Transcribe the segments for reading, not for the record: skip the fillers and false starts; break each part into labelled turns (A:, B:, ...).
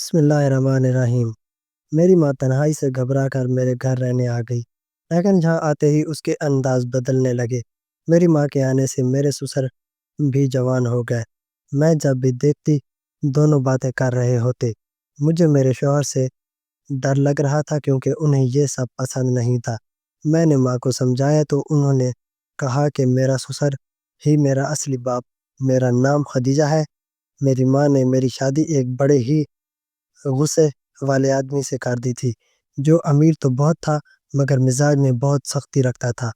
A: بسم اللہ الرحمن الرحیم۔ میری ماں تنہائی سے گھبرا کر میرے گھر رہنے آ گئی، لیکن جہاں آتے ہی اس کے انداز بدلنے لگے۔ میری ماں کے آنے سے میرے سسر بھی جوان ہو گئے۔ میں جب بھی دیکھتی دونوں باتیں کر رہے ہوتے۔ مجھے میرے شوہر سے ڈر لگ رہا تھا کیونکہ انہیں یہ سب پسند نہیں تھا۔ میں نے ماں کو سمجھایا تو انہوں نے کہا کہ میرا سسر ہی میرا اصلی باپ، میرا نام خدیجہ ہے۔ میری ماں نے میری شادی ایک بڑے ہی غصے والے آدمی سے کر دی تھی، جو امیر تو بہت تھا مگر مزاج میں بہت سختی رکھتا تھا۔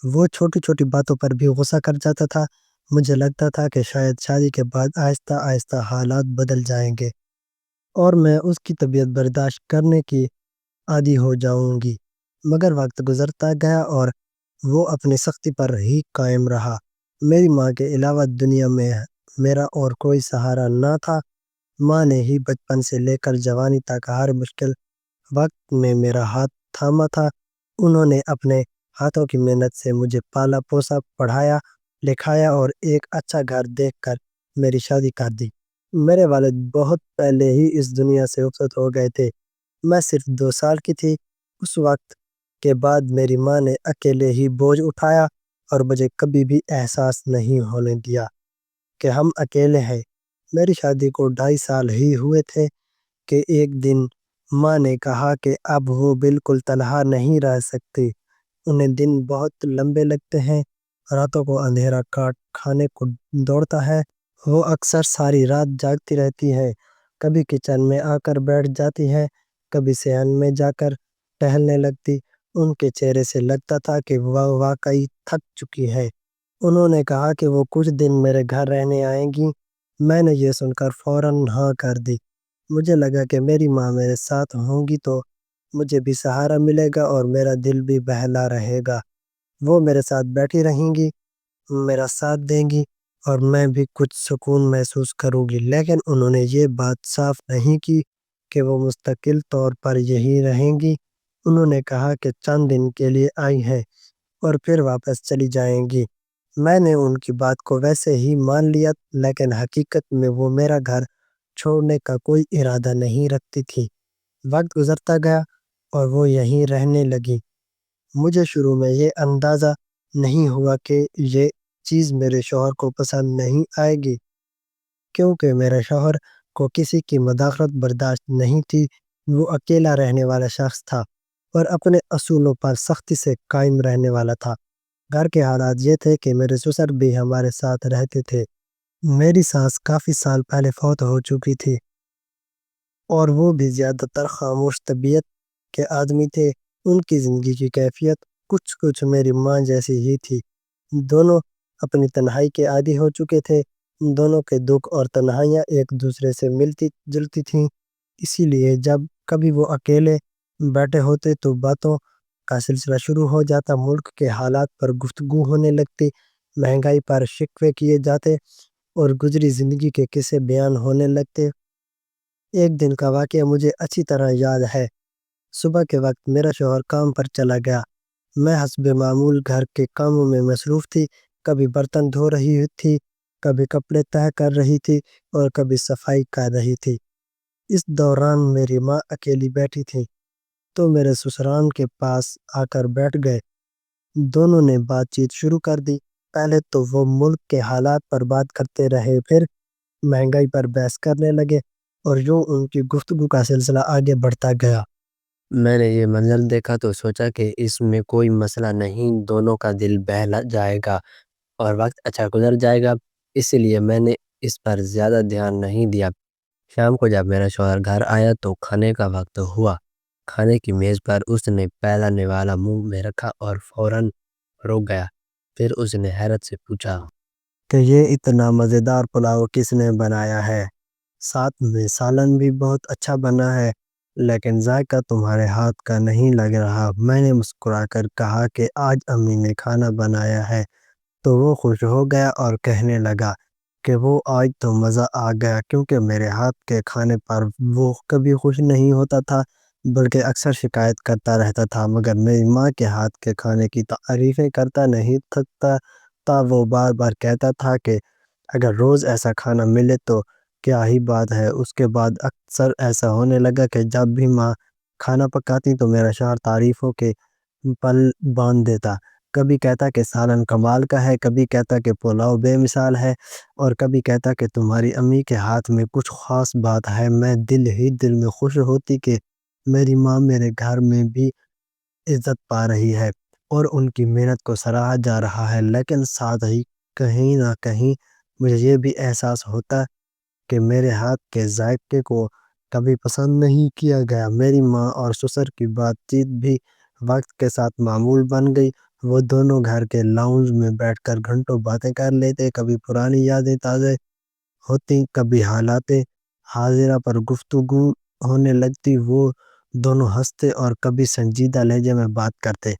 A: وہ چھوٹی چھوٹی باتوں پر بھی غصہ کر جاتا تھا۔ مجھے لگتا تھا کہ شاید شادی کے بعد آہستہ آہستہ حالات بدل جائیں گے اور میں اس کی طبیعت برداشت کرنے کی عادی ہو جاؤں گی، مگر وقت گزرتا گیا اور وہ اپنی سختی پر ہی قائم رہا۔ میری ماں کے علاوہ دنیا میں میرا اور کوئی سہارا نہ تھا۔ ماں نے ہی بچپن سے لے کر جوانی تک ہر مشکل وقت میں میرا ہاتھ تھاما تھا۔ انہوں نے اپنے ہاتھوں کی محنت سے مجھے پالا پوسا، پڑھایا لکھایا اور ایک اچھا گھر دیکھ کر میری شادی کر دی۔ میرے والد بہت پہلے ہی اس دنیا سے رخصت ہو گئے تھے۔ میں صرف 2 سال کی تھی۔ اس وقت کے بعد میری ماں نے اکیلے ہی بوجھ اٹھایا اور مجھے کبھی بھی احساس نہیں ہونے دیا کہ ہم اکیلے ہیں۔ میری شادی کو 2.5 سال ہی ہوئے تھے کہ ایک دن ماں نے کہا کہ اب وہ بالکل تنہا نہیں رہ سکتی۔ انہیں دن بہت لمبے لگتے ہیں، راتوں کو اندھیرا کاٹ کھانے کو دوڑتا ہے۔ وہ اکثر ساری رات جاگتی رہتی ہے، کبھی کچن میں آ کر بیٹھ جاتی ہے، کبھی صحن میں جا کر ٹہلنے لگتی۔ ان کے چہرے سے لگتا تھا کہ وہ واقعی تھک چکی ہے۔ انہوں نے کہا کہ وہ کچھ دن میرے گھر رہنے آئیں گی۔ میں نے یہ سن کر فوراً ہاں کر دی۔ مجھے لگا کہ میری ماں میرے ساتھ ہوں گی تو مجھے بھی سہارا ملے گا اور میرا دل بھی بہلا رہے گا۔ وہ میرے ساتھ بیٹھی رہیں گی، میرا ساتھ دیں گی اور میں بھی کچھ سکون محسوس کروں گی۔ لیکن انہوں نے یہ بات صاف نہیں کی کہ وہ مستقل طور پر یہی رہیں گی۔ انہوں نے کہا کہ چند دن کے لیے آئی ہیں اور پھر واپس چلی جائیں گی۔ میں نے ان کی بات کو ویسے ہی مان لیا، لیکن حقیقت میں وہ میرا گھر چھوڑنے کا کوئی ارادہ نہیں رکھتی تھی۔ وقت گزرتا گیا اور وہ یہیں رہنے لگی۔ مجھے شروع میں یہ اندازہ نہیں ہوا کہ یہ چیز میرے شوہر کو پسند نہیں آئے گی، کیونکہ میرے شوہر کو کسی کی مداخلت برداشت نہیں تھی۔ وہ اکیلا رہنے والا شخص تھا اور اپنے اصولوں پر سختی سے قائم رہنے والا تھا۔ گھر کے حالات یہ تھے کہ میرے سسر بھی ہمارے ساتھ رہتے تھے۔ میری ساس کافی سال پہلے فوت ہو چکی تھی اور وہ بھی زیادہ تر خاموش طبیعت کے آدمی تھے۔ ان کی زندگی کی کیفیت کچھ میری ماں جیسی ہی تھی۔ دونوں اپنی تنہائی کے عادی ہو چکے تھے۔ دونوں کے دکھ اور تنہائیاں ایک دوسرے سے ملتی جلتی تھیں، اسی لیے جب کبھی وہ اکیلے بیٹھے ہوتے تو باتوں کا سلسلہ شروع ہو جاتا۔ ملک کے حالات پر گفتگو ہونے لگتی، مہنگائی پر شکوے کیے جاتے اور گزری زندگی کے قصے بیان ہونے لگتے۔ ایک دن کا واقعہ مجھے اچھی طرح یاد ہے۔ صبح کے وقت میرا شوہر کام پر چلا گیا۔ میں حسب معمول گھر کے کاموں میں مصروف تھی، کبھی برتن دھو رہی تھی، کبھی کپڑے تہہ کر رہی تھی اور کبھی صفائی کر رہی تھی۔ اس دوران میری ماں اکیلی بیٹھی تھی تو میرے سسران کے پاس آ کر بیٹھ گئے۔ دونوں نے بات چیت شروع کر دی۔ پہلے تو وہ ملک کے حالات پر بات کرتے رہے، پھر مہنگائی پر بحث کرنے لگے اور یوں ان کی گفتگو کا سلسلہ آگے بڑھتا گیا۔ میں نے یہ منظر دیکھا تو سوچا کہ اس میں کوئی مسئلہ نہیں، دونوں کا دل بہلا جائے گا اور وقت اچھا گزر جائے گا۔ اسی لیے میں نے اس پر زیادہ دھیان نہیں دیا۔ شام کو جب میرا شوہر گھر آیا تو کھانے کا وقت ہوا۔ کھانے کی میز پر اس نے پہلا نوالا منہ میں رکھا اور فوراً رک گیا۔ پھر اس نے حیرت سے پوچھا کہ یہ اتنا مزیدار پلاؤ کس نے بنایا ہے؟ ساتھ میں سالن بھی بہت اچھا بنا ہے، لیکن ذائقہ تمہارے ہاتھ کا نہیں لگ رہا۔ میں نے مسکرا کر کہا کہ آج امی نے کھانا بنایا ہے۔ تو وہ خوش ہو گیا اور کہنے لگا کہ وہ آج تو مزہ آ گیا، کیونکہ میرے ہاتھ کے کھانے پر وہ کبھی خوش نہیں ہوتا تھا بلکہ اکثر شکایت کرتا رہتا تھا، مگر میری ماں کے ہاتھ کے کھانے کی تعریفیں کرتا نہیں تھکتا تھا۔ وہ بار بار کہتا تھا کہ اگر روز ایسا کھانا ملے تو کیا ہی بات ہے۔ اس کے بعد اکثر ایسا ہونے لگا کہ جب بھی ماں کھانا پکاتی تو میرا شوہر تعریفوں کے پل باندھ دیتا۔ کبھی کہتا کہ سالن کمال کا ہے، کبھی کہتا کہ پلاؤ بے مثال ہے، اور کبھی کہتا کہ تمہاری امی کے ہاتھ میں کچھ خاص بات ہے۔ میں دل ہی دل میں خوش ہوتی کہ میری ماں میرے گھر میں بھی عزت پا رہی ہے اور ان کی محنت کو سراہا جا رہا ہے، لیکن ساتھ ہی کہیں نہ کہیں مجھے یہ بھی احساس ہوتا کہ میرے ہاتھ کے ذائقے کو کبھی پسند نہیں کیا گیا۔ میری ماں اور سسر کی بات چیت بھی وقت کے ساتھ معمول بن گئی۔ وہ دونوں گھر کے لاؤنج میں بیٹھ کر گھنٹوں باتیں کر لیتے، کبھی پرانی یادیں تازہ ہوتی، کبھی حالات حاضرہ پر گفتگو ہونے لگتی۔ وہ دونوں ہنستے اور کبھی سنجیدہ لہجے میں بات کرتے۔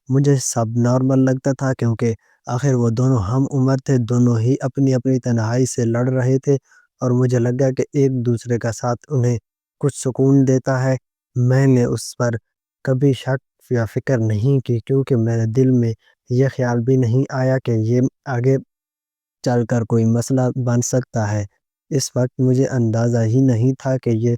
A: مجھے سب نارمل لگتا تھا کیونکہ آخر وہ دونوں ہم عمر تھے، دونوں ہی اپنی اپنی تنہائی سے لڑ رہے تھے، اور مجھے لگا کہ ایک دوسرے کا ساتھ انہیں کچھ سکون دیتا ہے۔ میں نے اس پر کبھی شک یا فکر نہیں کی، کیونکہ میرے دل میں یہ خیال بھی نہیں آیا کہ یہ آگے چل کر کوئی مسئلہ بن سکتا ہے۔ اس وقت مجھے اندازہ ہی نہیں تھا کہ یہ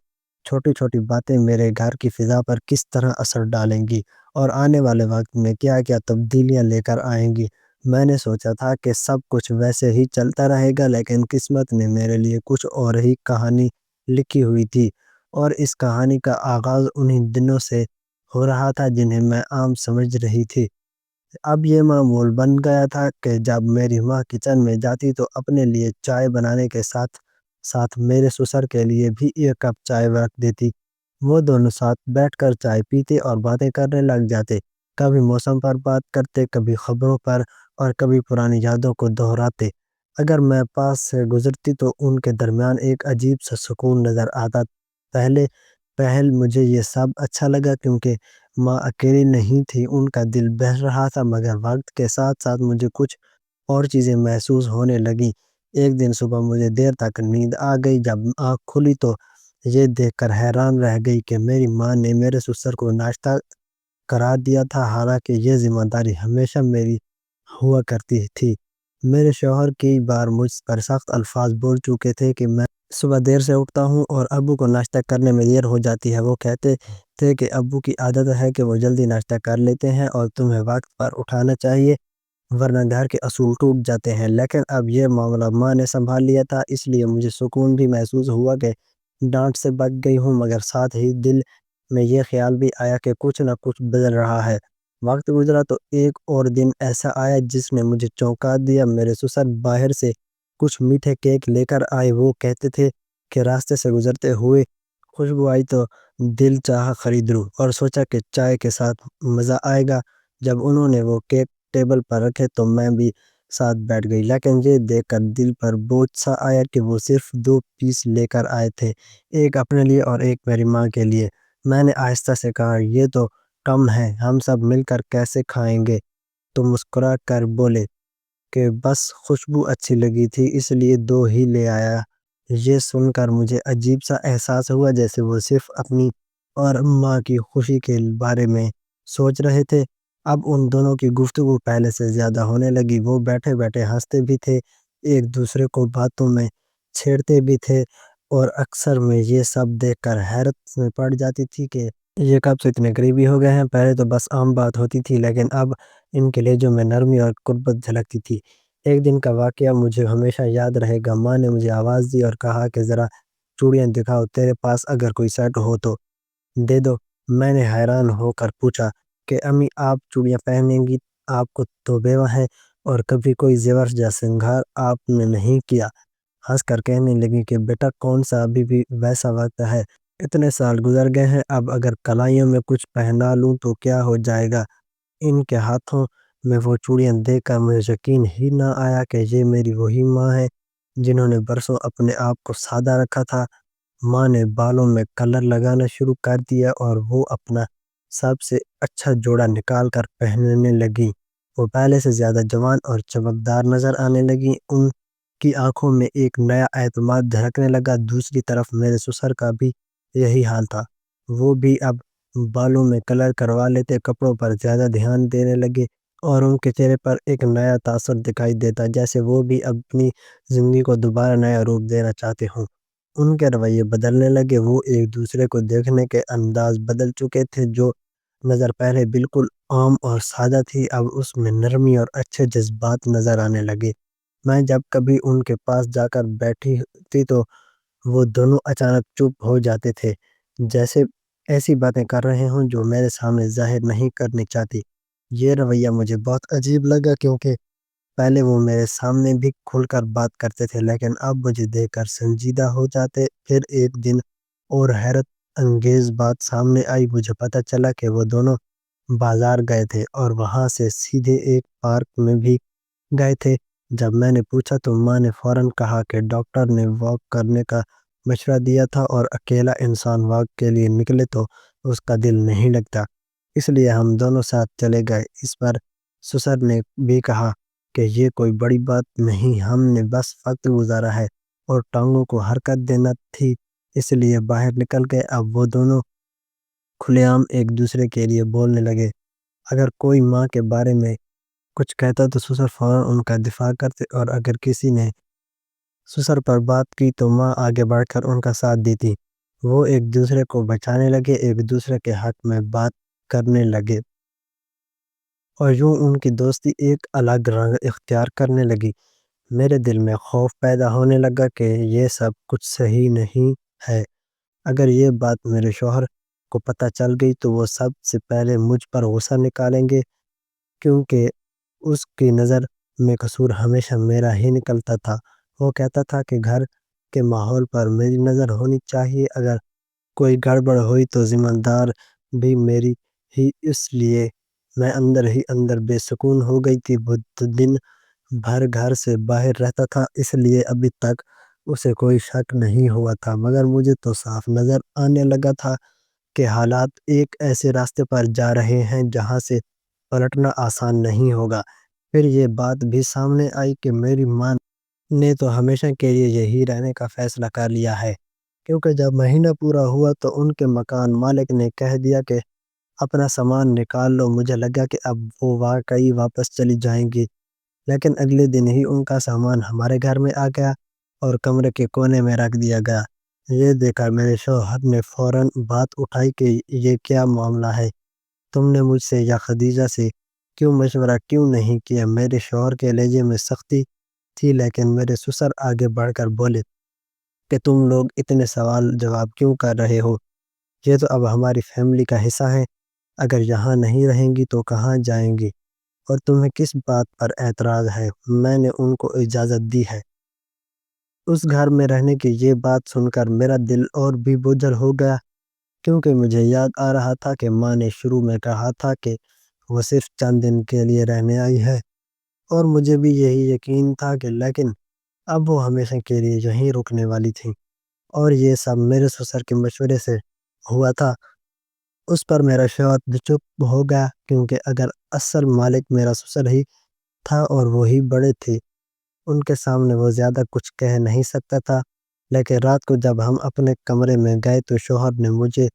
A: چھوٹی چھوٹی باتیں میرے گھر کی فضا پر کس طرح اثر ڈالیں گی اور آنے والے وقت میں کیا کیا تبدیلیاں لے کر آئیں گی۔ میں نے سوچا تھا کہ سب کچھ ویسے ہی چلتا رہے گا، لیکن قسمت نے میرے لیے کچھ اور ہی کہانی لکھی ہوئی تھی، اور اس کہانی کا آغاز انہی دنوں سے ہو رہا تھا جنہیں میں عام سمجھ رہی تھی۔ اب یہ معمول بن گیا تھا کہ جب میری ماں کچن میں جاتی تو اپنے لیے چائے بنانے کے ساتھ ساتھ میرے سسر کے لیے بھی ایک کپ چائے رکھ دیتی۔ وہ دونوں ساتھ بیٹھ کر چائے پیتے اور باتیں کرنے لگ جاتے، کبھی موسم پر بات کرتے، کبھی خبروں پر، اور کبھی پرانی یادوں کو دہراتے۔ اگر میں پاس سے گزرتی تو ان کے درمیان ایک عجیب سا سکون نظر آتا۔ پہل مجھے یہ سب اچھا لگا کیونکہ ماں اکیلی نہیں تھی، ان کا دل بہل رہا تھا، مگر وقت کے ساتھ ساتھ مجھے کچھ اور چیزیں محسوس ہونے لگیں۔ ایک دن صبح مجھے دیر تک نیند آ گئی۔ جب آنکھ کھلی تو یہ دیکھ کر حیران رہ گئی کہ میری ماں نے میرے سسر کو ناشتہ کرا دیا تھا، حالانکہ یہ ذمہ داری ہمیشہ میری ہوا کرتی تھی۔ میرے شوہر کئی بار مجھ پر سخت الفاظ بول چکے تھے کہ میں صبح دیر سے اٹھتا ہوں اور ابو کو ناشتہ کرنے میں دیر ہو جاتی ہے۔ وہ کہتے تھے کہ ابو کی عادت ہے کہ وہ جلدی ناشتہ کر لیتے ہیں اور تمہیں وقت پر اٹھانا چاہیے، ورنہ گھر کے اصول ٹوٹ جاتے ہیں۔ لیکن اب یہ معاملہ ماں نے سنبھال لیا تھا، اس لیے مجھے سکون بھی محسوس ہوا کہ ڈانٹ سے بچ گئی ہوں، مگر ساتھ ہی دل میں یہ خیال بھی آیا کہ کچھ نہ کچھ بدل رہا ہے۔ وقت گزرا تو ایک اور دن ایسا آیا جس نے مجھے چونکا دیا۔ میرے سسر باہر سے کچھ میٹھے کیک لے کر آئے۔ وہ کہتے تھے کہ راستے سے گزرتے ہوئے خوشبو آئی تو دل چاہا خرید لوں، اور سوچا کہ چائے کے ساتھ مزہ آئے گا۔ جب انہوں نے وہ کیک ٹیبل پر رکھے تو میں بھی ساتھ بیٹھ گئی، لیکن یہ دیکھ کر دل پر بوجھ سا آیا کہ وہ صرف 2 پیس لے کر آئے تھے، ایک اپنے لیے اور ایک میری ماں کے لیے۔ میں نے آہستہ سے کہا، یہ تو کم ہے، ہم سب مل کر کیسے کھائیں گے؟ تو مسکرا کر بولے کہ بس خوشبو اچھی لگی تھی اس لیے 2 ہی لے آیا۔ یہ سن کر مجھے عجیب سا احساس ہوا، جیسے وہ صرف اپنی اور ماں کی خوشی کے بارے میں سوچ رہے تھے۔ اب ان دونوں کی گفتگو پہلے سے زیادہ ہونے لگی۔ وہ بیٹھے بیٹھے ہنستے بھی تھے، ایک دوسرے کو باتوں میں چھیڑتے بھی تھے، اور اکثر میں یہ سب دیکھ کر حیرت میں پڑ جاتی تھی کہ یہ کب سے اتنے قریبی ہو گئے ہیں۔ پہلے تو بس عام بات ہوتی تھی، لیکن اب ان کے لہجوں میں نرمی اور قربت جھلکتی تھی۔ ایک دن کا واقعہ مجھے ہمیشہ یاد رہے گا۔ ماں نے مجھے آواز دی اور کہا کہ ذرا چوڑیاں دکھاؤ، تیرے پاس اگر کوئی سیٹ ہو تو دے دو۔ میں نے حیران ہو کر پوچھا کہ امی آپ چوڑیاں پہنیں گی؟ آپ کو تو بیوہ ہیں اور کبھی کوئی زیور یا سنگھار آپ نے نہیں کیا۔ ہنس کر کہنے لگی کہ بیٹا کون سا ابھی بھی ویسا وقت ہے، اتنے سال گزر گئے ہیں، اب اگر کلائیوں میں کچھ پہنا لوں تو کیا ہو جائے گا؟ ان کے ہاتھوں میں وہ چوڑیاں دیکھ کر مجھے یقین ہی نہ آیا کہ یہ میری وہی ماں ہے جنہوں نے برسوں اپنے آپ کو سادہ رکھا تھا۔ ماں نے بالوں میں کلر لگانا شروع کر دیا اور وہ اپنا سب سے اچھا جوڑا نکال کر پہننے لگی۔ وہ پہلے سے زیادہ جوان اور چمکدار نظر آنے لگی۔ ان کی آنکھوں میں ایک نیا اعتماد جھلکنے لگا۔ دوسری طرف میرے سسر کا بھی یہی حال تھا، وہ بھی اب بالوں میں کلر کروا لیتے، کپڑوں پر زیادہ دھیان دینے لگے، اور ان کے چہرے پر ایک نیا تاثر دکھائی دیتا، جیسے وہ بھی اپنی زندگی کو دوبارہ نیا روپ دینا چاہتے ہوں۔ ان کے رویے بدلنے لگے، وہ ایک دوسرے کو دیکھنے کے انداز بدل چکے تھے۔ جو نظر پہلے بالکل عام اور سادہ تھی، اب اس میں نرمی اور اچھے جذبات نظر آنے لگے۔ میں جب کبھی ان کے پاس جا کر بیٹھی تھی تو وہ دونوں اچانک چپ ہو جاتے تھے، جیسے ایسی باتیں کر رہے ہوں جو میرے سامنے ظاہر نہیں کرنی چاہتی۔ یہ رویہ مجھے بہت عجیب لگا، کیونکہ پہلے وہ میرے سامنے بھی کھل کر بات کرتے تھے، لیکن اب مجھے دیکھ کر سنجیدہ ہو جاتے۔ پھر ایک دن اور حیرت انگیز بات سامنے آئی، مجھے پتہ چلا کہ وہ دونوں بازار گئے تھے اور وہاں سے سیدھے ایک پارک میں بھی گئے تھے۔ جب میں نے پوچھا تو ماں نے فوراً کہا کہ ڈاکٹر نے واک کرنے کا مشورہ دیا تھا، اور اکیلا انسان واک کے لیے نکلے تو اس کا دل نہیں لگتا، اس لیے ہم دونوں ساتھ چلے گئے۔ اس پر سسر نے بھی کہا کہ یہ کوئی بڑی بات نہیں، ہم نے بس وقت گزارا ہے اور ٹانگوں کو حرکت دینا تھی، اس لیے باہر نکل گئے۔ اب وہ دونوں کھلے عام ایک دوسرے کے لیے بولنے لگے۔ اگر کوئی ماں کے بارے میں کچھ کہتا تو سسر فوراً ان کا دفاع کرتے، اور اگر کسی نے سسر پر بات کی تو ماں آگے بڑھ کر ان کا ساتھ دیتی۔ وہ ایک دوسرے کو بچانے لگے، ایک دوسرے کے حق میں بات کرنے لگے، اور یوں ان کی دوستی ایک الگ رنگ اختیار کرنے لگی۔ میرے دل میں خوف پیدا ہونے لگا کہ یہ سب کچھ صحیح نہیں ہے۔ اگر یہ بات میرے شوہر کو پتہ چل گئی تو وہ سب سے پہلے مجھ پر غصہ نکالیں گے، کیونکہ اس کی نظر میں قصور ہمیشہ میرا ہی نکلتا تھا۔ وہ کہتا تھا کہ گھر کے ماحول پر میری نظر ہونی چاہیے، اگر کوئی گڑبڑ ہوئی تو ذمہ دار بھی میری ہی، اس لیے میں اندر ہی اندر بے سکون ہو گئی تھی۔ وہ دن بھر گھر سے باہر رہتا تھا، اس لیے ابھی تک اسے کوئی شک نہیں ہوا تھا، مگر مجھے تو صاف نظر آنے لگا تھا کہ حالات ایک ایسے راستے پر جا رہے ہیں جہاں سے پلٹنا آسان نہیں ہوگا۔ پھر یہ بات بھی سامنے آئی کہ میری ماں نے تو ہمیشہ کے لیے یہی رہنے کا فیصلہ کر لیا ہے، کیونکہ جب مہینہ پورا ہوا تو ان کے مکان مالک نے کہہ دیا کہ اپنا سامان نکال لو۔ مجھے لگا کہ اب وہ واقعی واپس چلی جائیں گی، لیکن اگلے دن ہی ان کا سامان ہمارے گھر میں آ گیا اور کمرے کے کونے میں رکھ دیا گیا۔ یہ دیکھ کر میرے شوہر نے فوراً بات اٹھائی کہ یہ کیا معاملہ ہے، تم نے مجھ سے یا خدیجہ سے کیوں مشورہ کیوں نہیں کیا؟ میرے شوہر کے لہجے میں سختی تھی، لیکن میرے سسر آگے بڑھ کر بولے کہ تم لوگ اتنے سوال جواب کیوں کر رہے ہو؟ یہ تو اب ہماری فیملی کا حصہ ہے، اگر یہاں نہیں رہیں گی تو کہاں جائیں گی؟ اور تمہیں کس بات پر اعتراض ہے؟ میں نے ان کو اجازت دی ہے اس گھر میں رہنے کی۔ یہ بات سن کر میرا دل اور بھی بوجھل ہو گیا، کیونکہ مجھے یاد آ رہا تھا کہ ماں نے شروع میں کہا تھا کہ وہ صرف چند دن کے لیے رہنے آئی ہے، اور مجھے بھی یہی یقین تھا کہ لیکن اب وہ ہمیشہ کے لیے یہیں رکنے والی تھی، اور یہ سب میرے سسر کے مشورے سے ہوا تھا۔ اس پر میرا شوہر بھی چپ ہو گیا، کیونکہ اگر اصل مالک میرا سسر ہی تھا اور وہی بڑے تھے، ان کے سامنے وہ زیادہ کچھ کہہ نہیں سکتا تھا۔ لیکن رات کو جب ہم اپنے کمرے میں گئے تو شوہر نے مجھے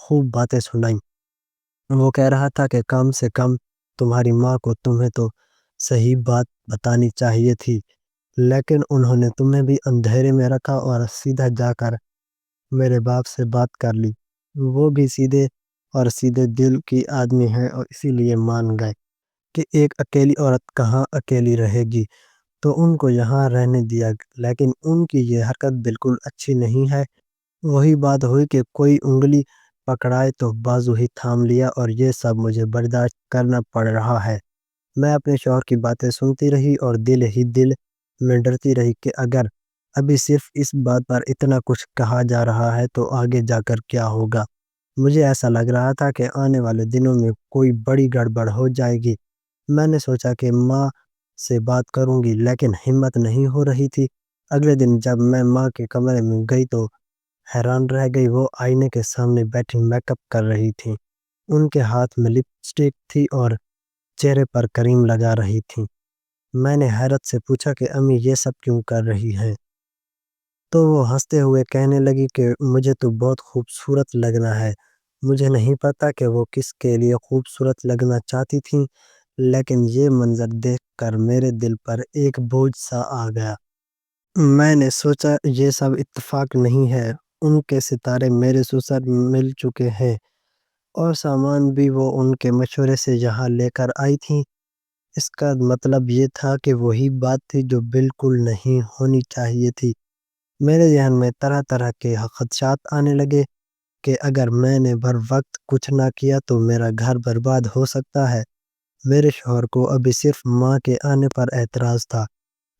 A: خوب باتیں سنائیں۔ وہ کہہ رہا تھا کہ کم سے کم تمہاری ماں کو تمہیں تو صحیح بات بتانی چاہیے تھی، لیکن انہوں نے تمہیں بھی اندھیرے میں رکھا اور سیدھا جا کر میرے باپ سے بات کر لی۔ وہ بھی سیدھے اور سیدھے دل کی آدمی ہیں، اور اسی لیے مان گئے کہ ایک اکیلی عورت کہاں اکیلی رہے گی، تو ان کو یہاں رہنے دیا۔ لیکن ان کی یہ حرکت بالکل اچھی نہیں ہے۔ وہی بات ہوئی کہ کوئی انگلی پکڑائے تو بازو ہی تھام لیا، اور یہ سب مجھے برداشت کرنا پڑ رہا ہے۔ میں اپنے شوہر کی باتیں سنتی رہی اور دل ہی دل میں ڈرتی رہی کہ اگر ابھی صرف اس بات پر اتنا کچھ کہا جا رہا ہے تو آگے جا کر کیا ہوگا۔ مجھے ایسا لگ رہا تھا کہ آنے والے دنوں میں کوئی بڑی گڑبڑ ہو جائے گی۔ میں نے سوچا کہ ماں سے بات کروں گی، لیکن ہمت نہیں ہو رہی تھی۔ اگلے دن جب میں ماں کے کمرے میں گئی تو حیران رہ گئی۔ وہ آئینے کے سامنے بیٹھی میک اپ کر رہی تھیں، ان کے ہاتھ میں لپسٹک تھی اور چہرے پر کریم لگا رہی تھیں۔ میں نے حیرت سے پوچھا کہ امی یہ سب کیوں کر رہی ہیں؟ تو وہ ہنستے ہوئے کہنے لگی کہ مجھے تو بہت خوبصورت لگنا ہے۔ مجھے نہیں پتا کہ وہ کس کے لیے خوبصورت لگنا چاہتی تھیں، لیکن یہ منظر دیکھ کر میرے دل پر ایک بوجھ سا آ گیا۔ میں نے سوچا یہ سب اتفاق نہیں ہے، ان کے ستارے میرے سسر مل چکے ہیں اور سامان بھی وہ ان کے مشورے سے یہاں لے کر آئی تھیں۔ اس کا مطلب یہ تھا کہ وہی بات تھی جو بالکل نہیں ہونی چاہیے تھی۔ میرے ذہن میں طرح طرح کے خدشات آنے لگے کہ اگر میں نے بر وقت کچھ نہ کیا تو میرا گھر برباد ہو سکتا ہے۔ میرے شوہر کو ابھی صرف ماں کے آنے پر اعتراض تھا،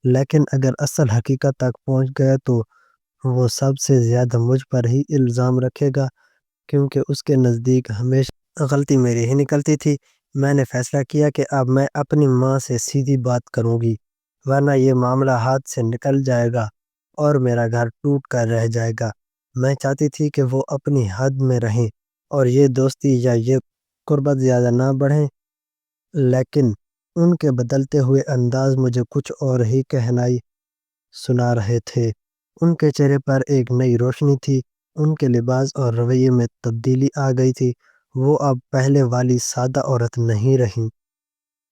A: لیکن اگر اصل حقیقت تک پہنچ گیا تو وہ سب سے زیادہ مجھ پر ہی الزام رکھے گا، کیونکہ اس کے نزدیک ہمیشہ غلطی میری ہی نکلتی تھی۔ میں نے فیصلہ کیا کہ اب میں اپنی ماں سے سیدھی بات کروں گی، ورنہ یہ معاملہ ہاتھ سے نکل جائے گا اور میرا گھر ٹوٹ کر رہ جائے گا۔ میں چاہتی تھی کہ وہ اپنی حد میں رہیں اور یہ دوستی یا یہ قربت زیادہ نہ بڑھیں، لیکن ان کے بدلتے ہوئے انداز مجھے کچھ اور ہی کہنائی سنا رہے تھے۔ ان کے چہرے پر ایک نئی روشنی تھی، ان کے لباس اور رویے میں تبدیلی آ گئی تھی۔ وہ اب پہلے والی سادہ عورت نہیں رہیں،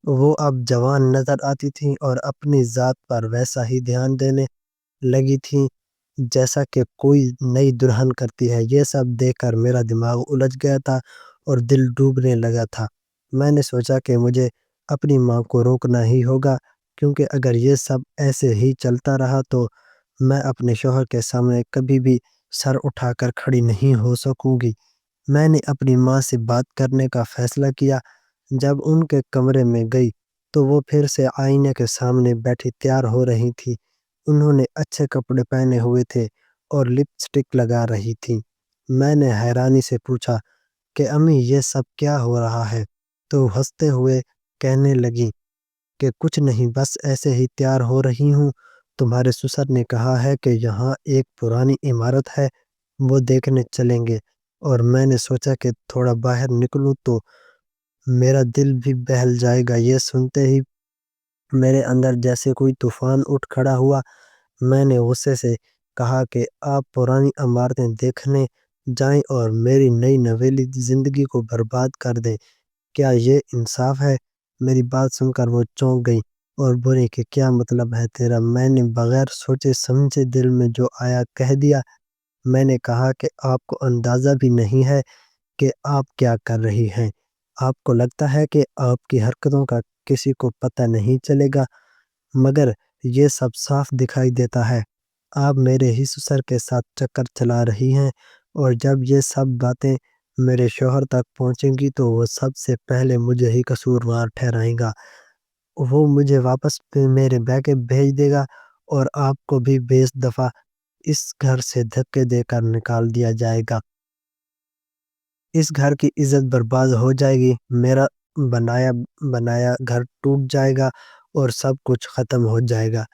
A: وہ اب جوان نظر آتی تھیں اور اپنی ذات پر ویسا ہی دھیان دینے لگی تھیں جیسا کہ کوئی نئی دلہن کرتی ہے۔ یہ سب دیکھ کر میرا دماغ الجھ گیا تھا اور دل ڈوبنے لگا تھا۔ میں نے سوچا کہ مجھے اپنی ماں کو روکنا ہی ہوگا، کیونکہ اگر یہ سب ایسے ہی چلتا رہا تو میں اپنے شوہر کے سامنے کبھی بھی سر اٹھا کر کھڑی نہیں ہو سکوں گی۔ میں نے اپنی ماں سے بات کرنے کا فیصلہ کیا۔ جب ان کے کمرے میں گئی تو وہ پھر سے آئینے کے سامنے بیٹھی تیار ہو رہی تھی۔ انہوں نے اچھے کپڑے پہنے ہوئے تھے اور لپسٹک لگا رہی تھیں۔ میں نے حیرانی سے پوچھا کہ امی یہ سب کیا ہو رہا ہے؟ تو ہنستے ہوئے کہنے لگی کہ کچھ نہیں، بس ایسے ہی تیار ہو رہی ہوں۔ تمہارے سسر نے کہا ہے کہ یہاں ایک پرانی عمارت ہے، وہ دیکھنے چلیں گے، اور میں نے سوچا کہ تھوڑا باہر نکلوں تو میرا دل بھی بہل جائے گا۔ یہ سنتے ہی میرے اندر جیسے کوئی طوفان اٹھ کھڑا ہوا۔ میں نے غصے سے کہا کہ آپ پرانی عمارتیں دیکھنے جائیں اور میری نئی نویلی زندگی کو برباد کر دیں، کیا یہ انصاف ہے؟ میری بات سن کر وہ چونک گئی اور بولی کہ کیا مطلب ہے تیرا؟ میں نے بغیر سوچے سمجھے دل میں جو آیا کہہ دیا۔ میں نے کہا کہ آپ کو اندازہ بھی نہیں ہے کہ آپ کیا کر رہی ہیں۔ آپ کو لگتا ہے کہ آپ کی حرکتوں کا کسی کو پتہ نہیں چلے گا، مگر یہ سب صاف دکھائی دیتا ہے۔ آپ میرے ہی سسر کے ساتھ چکر چلا رہی ہیں، اور جب یہ سب باتیں میرے شوہر تک پہنچیں گی تو وہ سب سے پہلے مجھے ہی قصوروار ٹھہرائے گا۔ وہ مجھے واپس میرے بیکے بھیج دے گا اور آپ کو بھی 20 دفعہ اس گھر سے دھکے دے کر نکال دیا جائے گا۔ اس گھر کی عزت برباد ہو جائے گی، میرا بنایا بنایا گھر ٹوٹ جائے گا اور سب کچھ ختم ہو جائے گا۔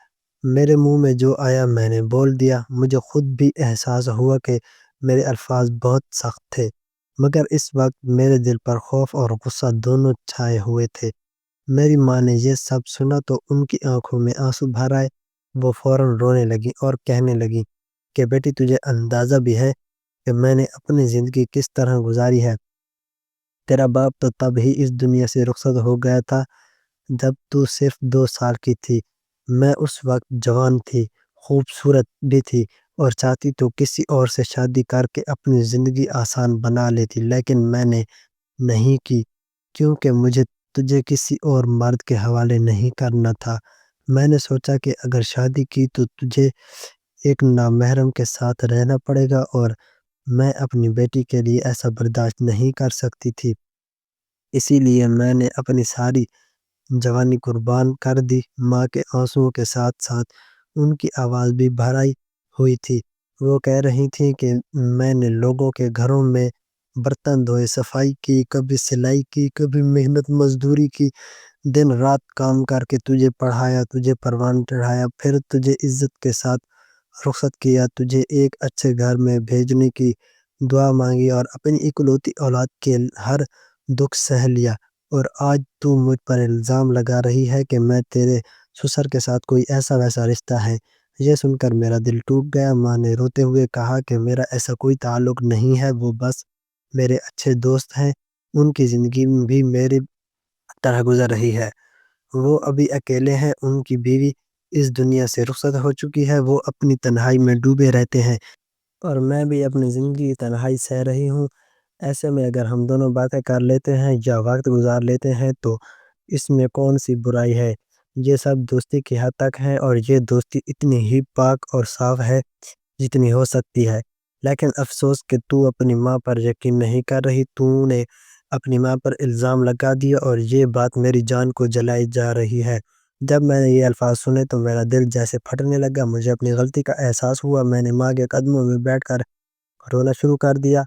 A: میرے منہ میں جو آیا میں نے بول دیا۔ مجھے خود بھی احساس ہوا کہ میرے الفاظ بہت سخت تھے، مگر اس وقت میرے دل پر خوف اور غصہ دونوں چھائے ہوئے تھے۔ میری ماں نے یہ سب سنا تو ان کی آنکھوں میں آنسو بھر آئے۔ وہ فوراً رونے لگی اور کہنے لگی کہ بیٹی تجھے اندازہ بھی ہے کہ میں نے اپنی زندگی کس طرح گزاری ہے؟ تیرا باپ تو تب ہی اس دنیا سے رخصت ہو گیا تھا جب تو صرف 2 سال کی تھی۔ میں اس وقت جوان تھی، خوبصورت بھی تھی، اور چاہتی تو کسی اور سے شادی کر کے اپنی زندگی آسان بنا لیتی، لیکن میں نے نہیں کی، کیونکہ مجھے تجھے کسی اور مرد کے حوالے نہیں کرنا تھا۔ میں نے سوچا کہ اگر شادی کی تو تجھے ایک نامحرم کے ساتھ رہنا پڑے گا، اور میں اپنی بیٹی کے لیے ایسا برداشت نہیں کر سکتی تھی۔ اسی لیے میں نے اپنی ساری جوانی قربان کر دی۔ ماں کے آنسوؤں کے ساتھ ساتھ ان کی آواز بھی بھر آئی ہوئی تھی۔ وہ کہہ رہی تھیں کہ میں نے لوگوں کے گھروں میں برتن دھوئے، صفائی کی، کبھی سلائی کی، کبھی محنت مزدوری کی، دن رات کام کر کے تجھے پڑھایا، تجھے پروان چڑھایا، پھر تجھے عزت کے ساتھ رخصت کیا، تجھے ایک اچھے گھر میں بھیجنے کی دعا مانگی، اور اپنی اکلوتی اولاد کے ہر دکھ سہ لیا، اور آج تو مجھ پر الزام لگا رہی ہے کہ میں تیرے سسر کے ساتھ کوئی ایسا ویسا رشتہ ہے۔ یہ سن کر میرا دل ٹوٹ گیا۔ ماں نے روتے ہوئے کہا کہ میرا ایسا کوئی تعلق نہیں ہے، وہ بس میرے اچھے دوست ہیں، ان کی زندگی بھی میری طرح گزر رہی ہے، وہ ابھی اکیلے ہیں، ان کی بیوی اس دنیا سے رخصت ہو چکی ہے، وہ اپنی تنہائی میں ڈوبے رہتے ہیں اور میں بھی اپنی زندگی کی تنہائی سہ رہی ہوں۔ ایسے میں اگر ہم دونوں باتیں کر لیتے ہیں یا وقت گزار لیتے ہیں تو اس میں کون سی برائی ہے؟ یہ سب دوستی کی حد تک ہے اور یہ دوستی اتنی ہی پاک اور صاف ہے جتنی ہو سکتی ہے۔ لیکن افسوس کہ تو اپنی ماں پر یقین نہیں کر رہی، تو نے اپنی ماں پر الزام لگا دیا اور یہ بات میری جان کو جلائی جا رہی ہے۔ جب میں نے یہ الفاظ سنے تو میرا دل جیسے پھٹنے لگا، مجھے اپنی غلطی کا احساس ہوا۔ میں نے ماں کے قدموں میں بیٹھ کر رونا شروع کر دیا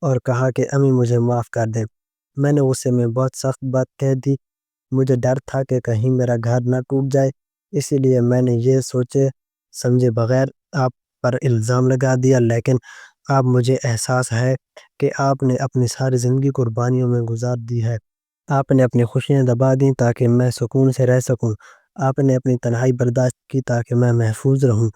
A: اور کہا کہ امی مجھے معاف کر دیں۔ میں نے غصے میں بہت سخت بات کہہ دی۔ مجھے ڈر تھا کہ کہیں میرا گھر نہ ٹوٹ جائے، اسی لیے میں نے یہ سوچے سمجھے بغیر آپ پر الزام لگا دیا۔ لیکن اب مجھے احساس ہے کہ آپ نے اپنی ساری زندگی قربانیوں میں گزار دی ہے۔ آپ نے اپنی خوشیاں دبا دیں تاکہ میں سکون سے رہ سکوں۔ آپ نے اپنی تنہائی برداشت کی تاکہ میں محفوظ رہوں،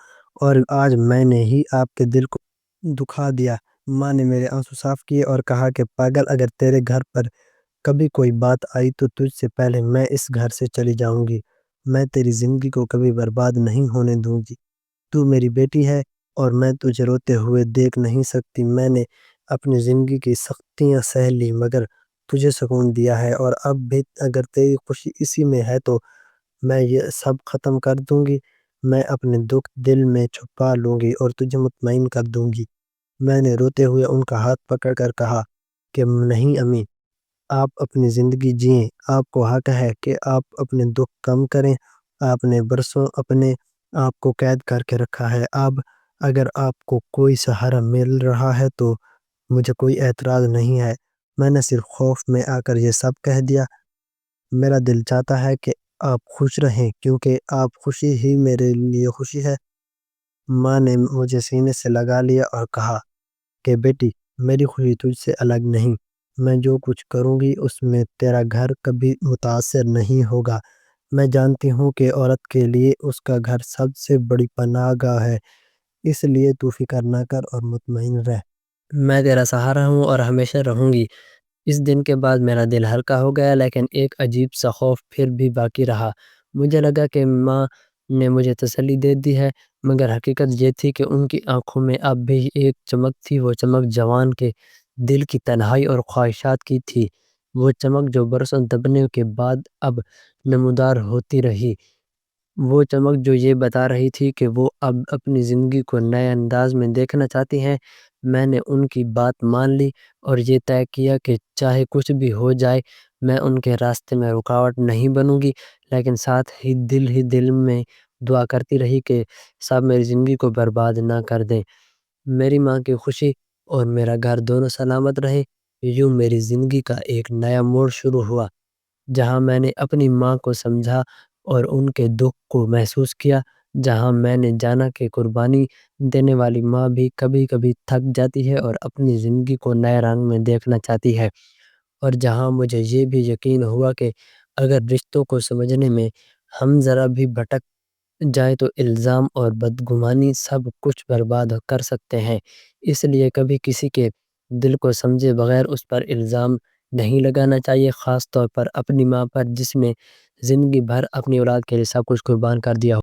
A: اور آج میں نے ہی آپ کے دل کو دکھا دیا۔ ماں نے میرے آنسو صاف کیے اور کہا کہ پاگل، اگر تیرے گھر پر کبھی کوئی بات آئی تو تجھ سے پہلے میں اس گھر سے چلی جاؤں گی۔ میں تیری زندگی کو کبھی برباد نہیں ہونے دوں گی۔ تو میری بیٹی ہے اور میں تجھے روتے ہوئے دیکھ نہیں سکتی۔ میں نے اپنی زندگی کی سختیاں سہ لی مگر تجھے سکون دیا ہے، اور اب بھی اگر تیری خوشی اسی میں ہے تو میں یہ سب ختم کر دوں گی۔ میں اپنے دکھ دل میں چھپا لوں گی اور تجھے مطمئن کر دوں گی۔ میں نے روتے ہوئے ان کا ہاتھ پکڑ کر کہا کہ نہیں امی، آپ اپنی زندگی جئیں، آپ کو حق ہے کہ آپ اپنے دکھ کم کریں۔ آپ نے برسوں اپنے آپ کو قید کر کے رکھا ہے، اب اگر آپ کو کوئی سہارا مل رہا ہے تو مجھے کوئی اعتراض نہیں ہے۔ میں نے صرف خوف میں آ کر یہ سب کہہ دیا۔ میرا دل چاہتا ہے کہ آپ خوش رہیں کیونکہ آپ خوشی ہی میرے لیے خوشی ہے۔ ماں نے مجھے سینے سے لگا لیا اور کہا کہ بیٹی، میری خوشی تجھ سے الگ نہیں۔ میں جو کچھ کروں گی اس میں تیرا گھر کبھی متاثر نہیں ہوگا۔ میں جانتی ہوں کہ عورت کے لیے اس کا گھر سب سے بڑی پناہ گاہ ہے، اس لیے تو فکر نہ کر اور مطمئن رہ۔ میں تیرا سہارا ہوں اور ہمیشہ رہوں گی۔ اس دن کے بعد میرا دل ہلکا ہو گیا، لیکن ایک عجیب سا خوف پھر بھی باقی رہا۔ مجھے لگا کہ ماں نے مجھے تسلی دے دی ہے، مگر حقیقت یہ تھی کہ ان کی آنکھوں میں اب بھی ایک چمک تھی، وہ چمک جوان کے دل کی تنہائی اور خواہشات کی تھی۔ وہ چمک جو برسوں دبنے کے بعد اب نمودار ہوتی رہی، وہ چمک جو یہ بتا رہی تھی کہ وہ اب اپنی زندگی کو نئے انداز میں دیکھنا چاہتی ہیں۔ میں نے ان کی بات مان لی اور یہ طے کیا کہ چاہے کچھ بھی ہو جائے میں ان کے راستے میں رکاوٹ نہیں بنوں گی، لیکن ساتھ ہی دل میں دعا کرتی رہی کہ سب میری زندگی کو برباد نہ کر دیں۔ میری ماں کی خوشی اور میرا گھر دونوں سلامت رہے۔ یوں میری زندگی کا ایک نیا موڑ شروع ہوا، جہاں میں نے اپنی ماں کو سمجھا اور ان کے دکھ کو محسوس کیا، جہاں میں نے جانا کہ قربانی دینے والی ماں بھی کبھی کبھی تھک جاتی ہے اور اپنی زندگی کو نئے رنگ میں دیکھنا چاہتی ہے، اور جہاں مجھے یہ بھی یقین ہوا کہ اگر رشتوں کو سمجھنے میں ہم ذرا بھی بھٹک جائے تو الزام اور بدگمانی سب کچھ برباد کر سکتے ہیں۔ اس لیے کبھی کسی کے دل کو سمجھے بغیر اس پر الزام نہیں لگانا چاہیے، خاص طور پر اپنی ماں پر جس میں زندگی بھر اپنی اولاد کے لیے سب کچھ قربان کر دیا ہو۔